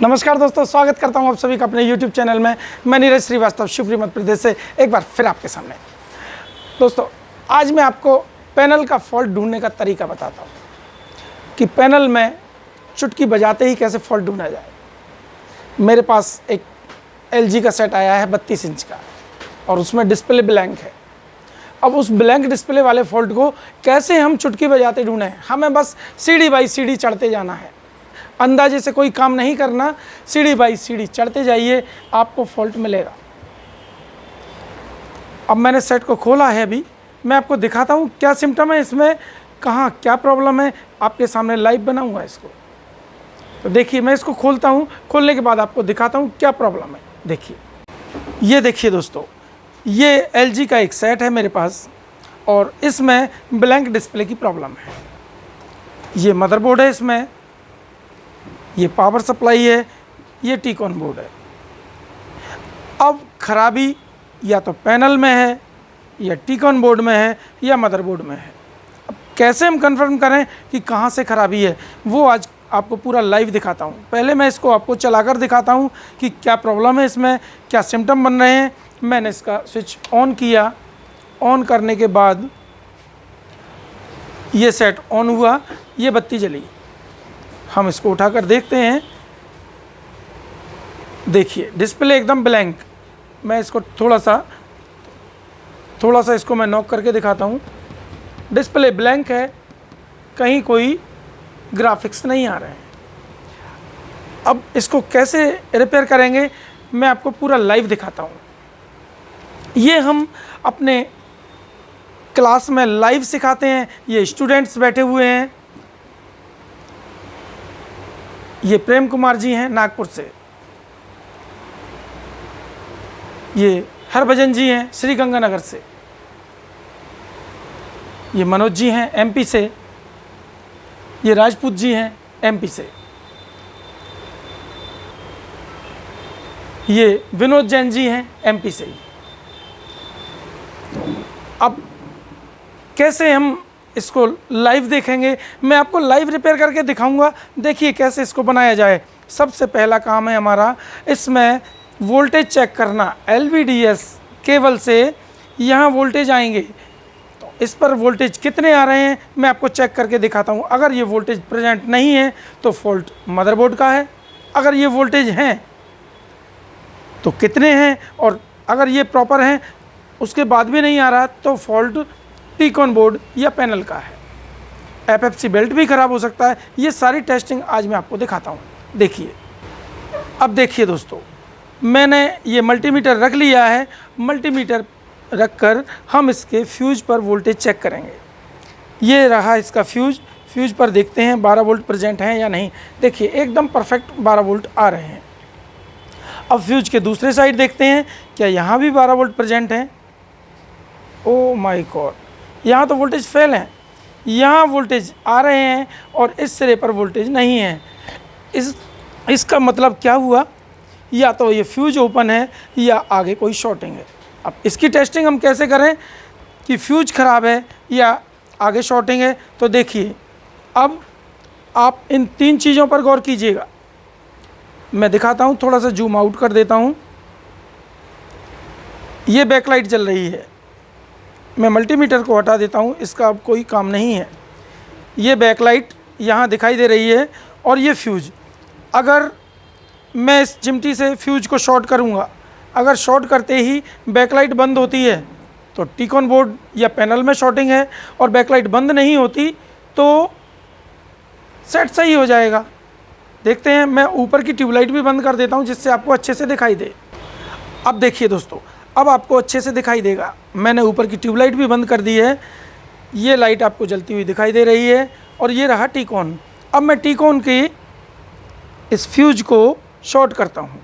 नमस्कार दोस्तों, स्वागत करता हूं आप सभी का अपने YouTube चैनल में। मैं नीरज श्रीवास्तव शिवपुरी मध्य प्रदेश से एक बार फिर आपके सामने। दोस्तों, आज मैं आपको पैनल का फॉल्ट ढूंढने का तरीका बताता हूं कि पैनल में चुटकी बजाते ही कैसे फॉल्ट ढूंढा जाए। मेरे पास एक LG का सेट आया है 32 इंच का और उसमें डिस्प्ले ब्लैंक है। अब उस ब्लैंक डिस्प्ले वाले फॉल्ट को कैसे हम चुटकी बजाते ढूंढें? हमें बस सीढ़ी बाई सीढ़ी चढ़ते जाना है, अंदाजे से कोई काम नहीं करना। सीढ़ी बाई सीढ़ी चढ़ते जाइए, आपको फॉल्ट मिलेगा। अब मैंने सेट को खोला है, अभी मैं आपको दिखाता हूँ क्या सिम्टम है इसमें, कहाँ क्या प्रॉब्लम है, आपके सामने लाइव बनाऊँगा इसको। तो देखिए, मैं इसको खोलता हूँ, खोलने के बाद आपको दिखाता हूँ क्या प्रॉब्लम है। देखिए, ये देखिए दोस्तों, ये LG का एक सेट है मेरे पास और इसमें ब्लैंक डिस्प्ले की प्रॉब्लम है। ये मदरबोर्ड है, इसमें ये पावर सप्लाई है, ये टीकॉन बोर्ड है। अब खराबी या तो पैनल में है या टीकॉन बोर्ड में है या मदरबोर्ड में है। अब कैसे हम कंफर्म करें कि कहाँ से खराबी है, वो आज आपको पूरा लाइव दिखाता हूँ। पहले मैं इसको आपको चलाकर दिखाता हूँ कि क्या प्रॉब्लम है, इसमें क्या सिम्टम बन रहे हैं। मैंने इसका स्विच ऑन किया, ऑन करने के बाद ये सेट ऑन हुआ, ये बत्ती जली। हम इसको उठाकर देखते हैं। देखिए, डिस्प्ले एकदम ब्लैंक। मैं इसको थोड़ा सा इसको मैं नॉक करके दिखाता हूँ। डिस्प्ले ब्लैंक है, कहीं कोई ग्राफिक्स नहीं आ रहे हैं। अब इसको कैसे रिपेयर करेंगे, मैं आपको पूरा लाइव दिखाता हूँ। ये हम अपने क्लास में लाइव सिखाते हैं। ये स्टूडेंट्स बैठे हुए हैं। ये प्रेम कुमार जी हैं नागपुर से, ये हरभजन जी हैं श्रीगंगानगर से, ये मनोज जी हैं MP से, ये राजपूत जी हैं MP से, ये विनोद जैन जी हैं MP से। अब कैसे हम इसको लाइव देखेंगे, मैं आपको लाइव रिपेयर करके दिखाऊंगा। देखिए कैसे इसको बनाया जाए। सबसे पहला काम है हमारा, इसमें वोल्टेज चेक करना। LVDS केबल से यहाँ वोल्टेज आएंगे, तो इस पर वोल्टेज कितने आ रहे हैं मैं आपको चेक करके दिखाता हूँ। अगर ये वोल्टेज प्रेजेंट नहीं है तो फॉल्ट मदरबोर्ड का है। अगर ये वोल्टेज हैं तो कितने हैं, और अगर ये प्रॉपर हैं उसके बाद भी नहीं आ रहा तो फॉल्ट टीकॉन बोर्ड या पैनल का है। FFC बेल्ट भी ख़राब हो सकता है। ये सारी टेस्टिंग आज मैं आपको दिखाता हूँ। देखिए, अब देखिए दोस्तों, मैंने ये मल्टीमीटर रख लिया है। मल्टीमीटर रखकर हम इसके फ्यूज पर वोल्टेज चेक करेंगे। ये रहा इसका फ्यूज। फ्यूज पर देखते हैं 12 वोल्ट प्रेजेंट हैं या नहीं। देखिए, एकदम परफेक्ट 12 वोल्ट आ रहे हैं। अब फ्यूज के दूसरे साइड देखते हैं, क्या यहाँ भी 12 वोल्ट प्रेजेंट हैं। ओ माय गॉड, यहाँ तो वोल्टेज फेल है। यहाँ वोल्टेज आ रहे हैं और इस सिरे पर वोल्टेज नहीं है। इसका मतलब क्या हुआ, या तो ये फ्यूज ओपन है या आगे कोई शॉर्टिंग है। अब इसकी टेस्टिंग हम कैसे करें कि फ्यूज ख़राब है या आगे शॉर्टिंग है। तो देखिए, अब आप इन 3 चीज़ों पर गौर कीजिएगा। मैं दिखाता हूँ, थोड़ा सा जूम आउट कर देता हूँ। ये बैकलाइट जल रही है। मैं मल्टीमीटर को हटा देता हूँ, इसका अब कोई काम नहीं है। ये बैकलाइट यहाँ दिखाई दे रही है और ये फ्यूज। अगर मैं इस चिमटी से फ्यूज को शॉर्ट करूँगा, अगर शॉर्ट करते ही बैकलाइट बंद होती है तो टीकॉन बोर्ड या पैनल में शॉर्टिंग है, और बैकलाइट बंद नहीं होती तो सेट सही हो जाएगा। देखते हैं, मैं ऊपर की ट्यूबलाइट भी बंद कर देता हूँ जिससे आपको अच्छे से दिखाई दे। अब देखिए दोस्तों, अब आपको अच्छे से दिखाई देगा। मैंने ऊपर की ट्यूबलाइट भी बंद कर दी है। ये लाइट आपको जलती हुई दिखाई दे रही है और ये रहा टीकॉन। अब मैं टीकॉन की इस फ्यूज को शॉर्ट करता हूँ।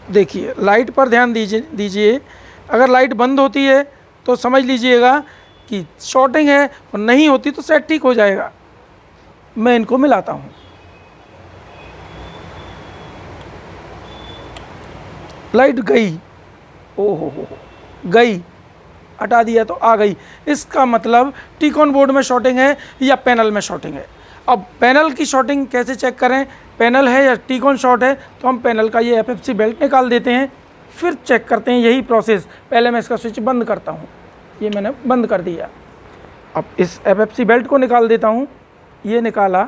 देखिए, लाइट पर ध्यान दीजिए। अगर लाइट बंद होती है तो समझ लीजिएगा कि शॉर्टिंग है, और नहीं होती तो सेट ठीक हो जाएगा। मैं इनको मिलाता हूँ। लाइट गई, ओहो गई, हटा दिया तो आ गई। इसका मतलब टीकॉन बोर्ड में शॉर्टिंग है या पैनल में शॉर्टिंग है। अब पैनल की शॉर्टिंग कैसे चेक करें, पैनल है या टी-कॉन शॉर्ट है तो हम पैनल का ये FFC बेल्ट निकाल देते हैं, फिर चेक करते हैं। यही प्रोसेस। पहले मैं इसका स्विच बंद करता हूँ, ये मैंने बंद कर दिया। अब इस FFC बेल्ट को निकाल देता हूँ, ये निकाला,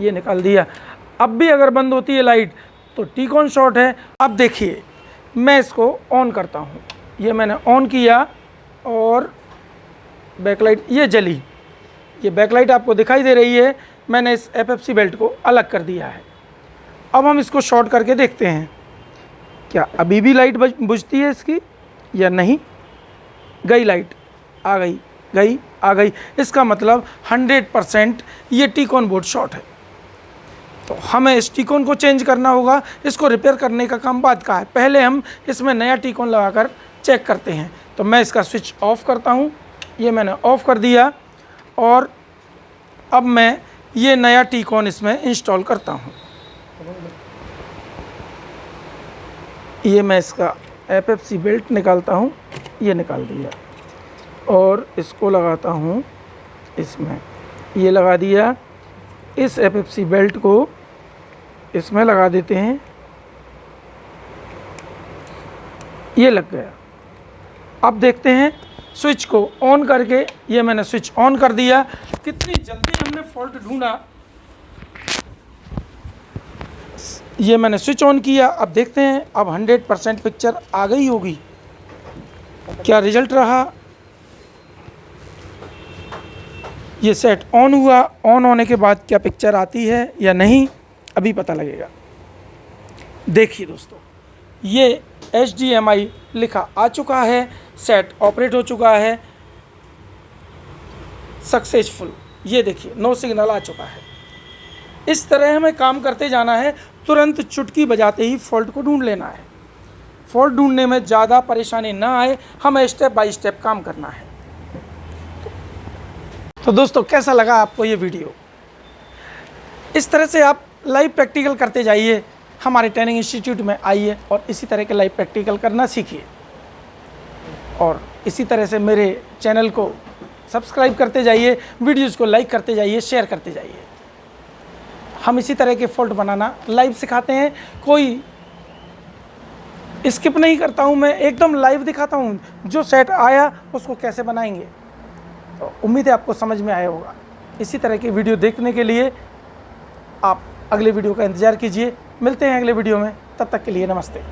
ये निकाल दिया। अब भी अगर बंद होती है लाइट तो टी-कॉन शॉर्ट है। अब देखिए मैं इसको ऑन करता हूँ, ये मैंने ऑन किया और बैकलाइट ये जली, ये बैकलाइट आपको दिखाई दे रही है। मैंने इस FFC बेल्ट को अलग कर दिया है। अब हम इसको शॉर्ट करके देखते हैं क्या अभी भी लाइट बुझती है इसकी या नहीं। गई लाइट, आ गई, गई, आ गई। इसका मतलब 100% ये टी-कॉन बोर्ड शॉर्ट है। तो हमें इस टी-कॉन को चेंज करना होगा। इसको रिपेयर करने का काम बाद का है, पहले हम इसमें नया टी-कॉन लगाकर चेक करते हैं। तो मैं इसका स्विच ऑफ करता हूँ, ये मैंने ऑफ कर दिया और अब मैं ये नया टी-कॉन इसमें इंस्टॉल करता हूँ। ये मैं इसका FFC बेल्ट निकालता हूँ, ये निकाल दिया और इसको लगाता हूँ इसमें, ये लगा दिया। इस FFC बेल्ट को इसमें लगा देते हैं, ये लग गया। अब देखते हैं स्विच को ऑन करके, ये मैंने स्विच ऑन कर दिया। कितनी जल्दी हमने फॉल्ट ढूंढा। ये मैंने स्विच ऑन किया, अब देखते हैं। अब 100% पिक्चर आ गई होगी। क्या रिजल्ट रहा, ये सेट ऑन हुआ। ऑन होने के बाद क्या पिक्चर आती है या नहीं, अभी पता लगेगा। देखिए दोस्तों, ये HDMI लिखा आ चुका है, सेट ऑपरेट हो चुका है सक्सेसफुल। ये देखिए नो सिग्नल आ चुका है। इस तरह हमें काम करते जाना है, तुरंत चुटकी बजाते ही फॉल्ट को ढूंढ लेना है। फॉल्ट ढूंढने में ज़्यादा परेशानी ना आए, हमें स्टेप बाय स्टेप काम करना है। तो दोस्तों कैसा लगा आपको ये वीडियो। इस तरह से आप लाइव प्रैक्टिकल करते जाइए, हमारे ट्रेनिंग इंस्टीट्यूट में आइए और इसी तरह के लाइव प्रैक्टिकल करना सीखिए। और इसी तरह से मेरे चैनल को सब्सक्राइब करते जाइए, वीडियोज़ को लाइक करते जाइए, शेयर करते जाइए। हम इसी तरह के फॉल्ट बनाना लाइव सिखाते हैं, कोई स्किप नहीं करता हूं, मैं एकदम लाइव दिखाता हूं जो सेट आया उसको कैसे बनाएंगे। तो उम्मीद है आपको समझ में आया होगा। इसी तरह की वीडियो देखने के लिए आप अगले वीडियो का इंतज़ार कीजिए। मिलते हैं अगले वीडियो में, तब तक के लिए नमस्ते।